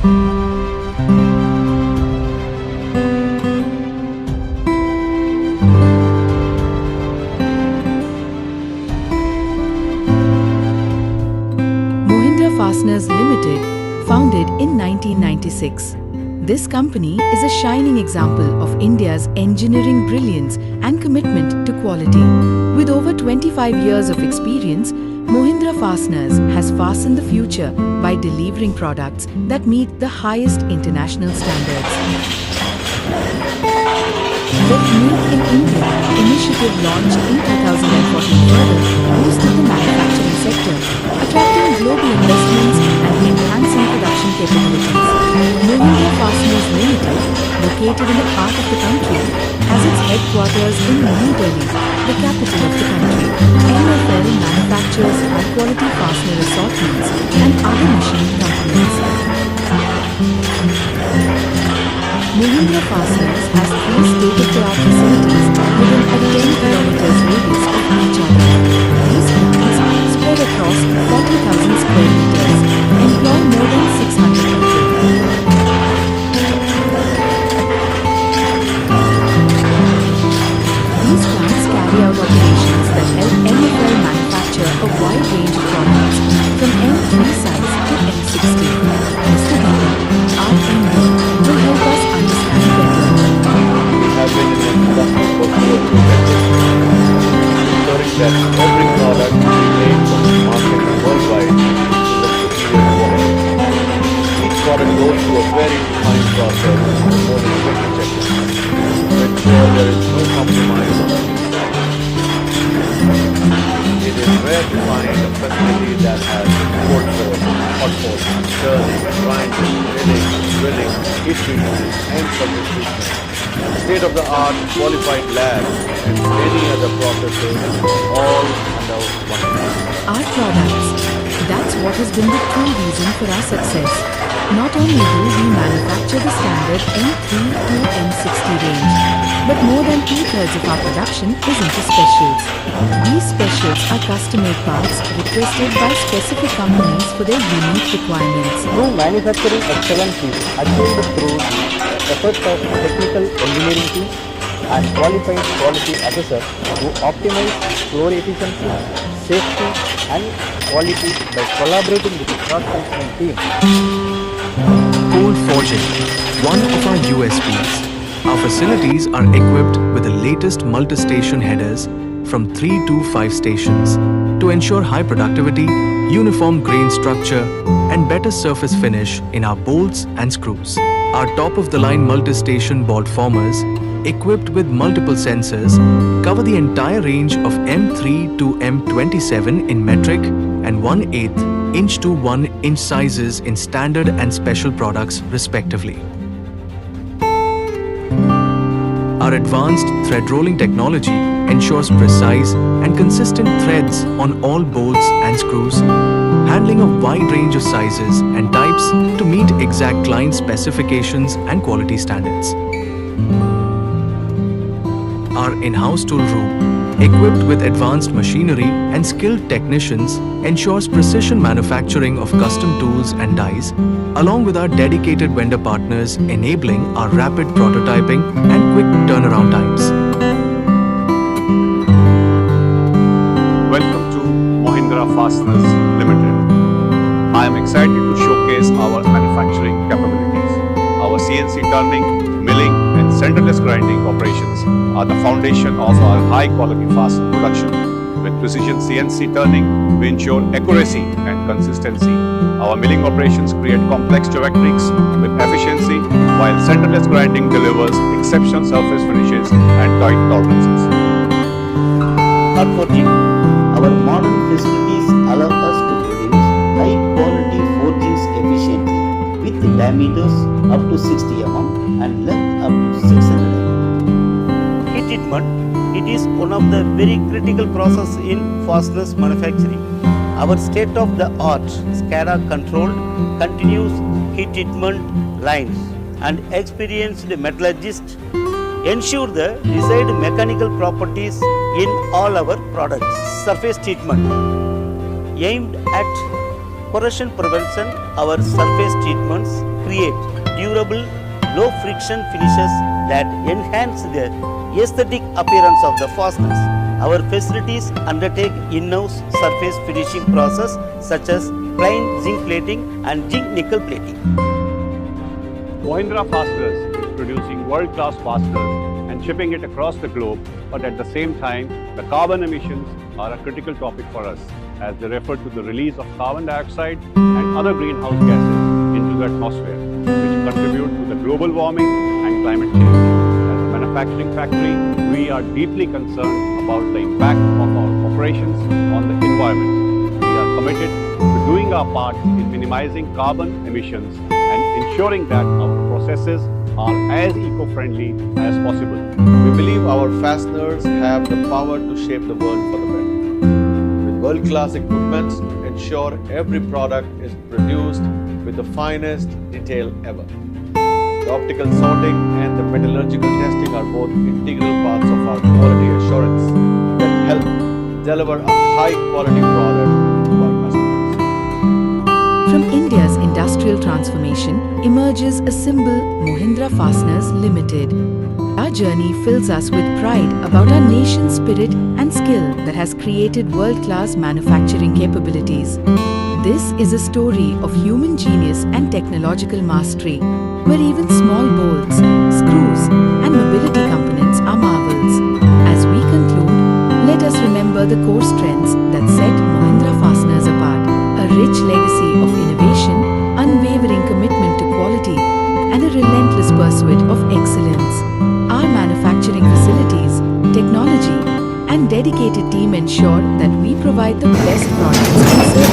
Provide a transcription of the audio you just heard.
Mohindra Fasteners Limited, founded in 1996. This company is a shining example of India's engineering brilliance and commitment to quality. With over 25 years of experience, Mohindra Fasteners has fastened the future by delivering products that meet the highest international standards. The Make in India initiative launched in 2014 further boosted the manufacturing sector, attracting global investments and enhancing production capabilities. Mohindra Fasteners Limited, located in the heart of the country, has its headquarters in New Delhi, the capital of the country. MFL manufactures high-quality fastener assortments and other machining components. Mohindra Fasteners has 3 state-of-the-art facilities within a 10 kilometers radius of each other. These plants, spread across 40,000 square meters, employ more than 600 people. These plants carry out operations that help MFL manufacture a wide range of products, from M3 size to M60. Mr. Gandhi, our MD, will help us understand better. We have been in the industry for 2 decades, ensuring that every product we make from the market worldwide is of superior quality. Each product goes through a very defined process of more than 20 checklists to ensure there is no compromise on any standard. It is rare to find a facility that has cold force, hot force, turning, grinding, milling, drilling, heat treatment, and surface treatment, state-of-the-art qualified labs, and many other processes, all under one roof. Our products. That's what has been the true reason for our success. Not only do we manufacture the standard M3 to M60 range, but more than 2/3 of our production is into specials. These specials are custom-made parts requested by specific companies for their unique requirements. True manufacturing excellence is achieved through the efforts of technical engineering team and qualified quality assessors who optimize floor efficiency, safety and quality by collaborating with the cross-functional team. Cold forging, one of our USPs. Our facilities are equipped with the latest multi-station headers from 3 to 5 stations to ensure high productivity, uniform grain structure and better surface finish in our bolts and screws. Our top-of-the-line multi-station bolt formers, equipped with multiple sensors, cover the entire range of M3 to M27 in metric and 1/8 inch to 1 inch sizes in standard and special products respectively. Our advanced thread rolling technology ensures precise and consistent threads on all bolts and screws, handling a wide range of sizes and types to meet exact client specifications and quality standards. Our in-house tool room, equipped with advanced machinery and skilled technicians, ensures precision manufacturing of custom tools and dies, along with our dedicated vendor partners enabling our rapid prototyping and quick turnaround times. Welcome to Mohindra Fasteners Limited. I am excited to showcase our manufacturing capabilities. Our CNC turning, milling and centerless grinding operations are the foundation of our high-quality fastener production. With precision CNC turning, we ensure accuracy and consistency. Our milling operations create complex geometrics with efficiency, while centerless grinding delivers exceptional surface finishes and tight tolerances. Hot forging. Our modern facilities allow us to produce high-quality forgings efficiently with diameters up to 60 mm and length up to 600 mm. Heat treatment. It is one of the very critical process in fasteners manufacturing. Our state-of-the-art SCADA controlled continuous heat treatment lines and experienced metallurgists ensure the desired mechanical properties in all our products. Surface treatment aimed at corrosion prevention, our surface treatments create durable, low friction finishes that enhance the aesthetic appearance of the fasteners. Our facilities undertake in-house surface finishing process such as plain zinc plating and zinc nickel plating. Mahindra Fasteners is producing world-class fasteners and shipping it across the globe, but at the same time, the carbon emissions are a critical topic for us as they refer to the release of carbon dioxide and other greenhouse gases into the atmosphere, which contribute to the global warming and climate change. As a manufacturing factory, we are deeply concerned about the impact of our operations on the environment. We are committed to doing our part in minimizing carbon emissions and ensuring that our processes are as eco-friendly as possible. We believe our fasteners have the power to shape the world for the better. With world-class equipment to ensure every product is produced with the finest detail ever. The optical sorting and the metallurgical testing are both integral parts of our quality assurance that help deliver a high-quality product to our customers. From India's industrial transformation emerges a symbol, Mahindra Fasteners Limited. Our journey fills us with pride about our nation's spirit and skill that has created world-class manufacturing capabilities. This is a story of human genius and technological mastery, where even small bolts, screws, and mobility components are marvels. As we conclude, let us remember the core strengths that set Mahindra Fasteners apart: a rich legacy of innovation, unwavering commitment to quality, and a relentless pursuit of excellence. Our manufacturing facilities, technology, and dedicated team ensure that we provide the best products and services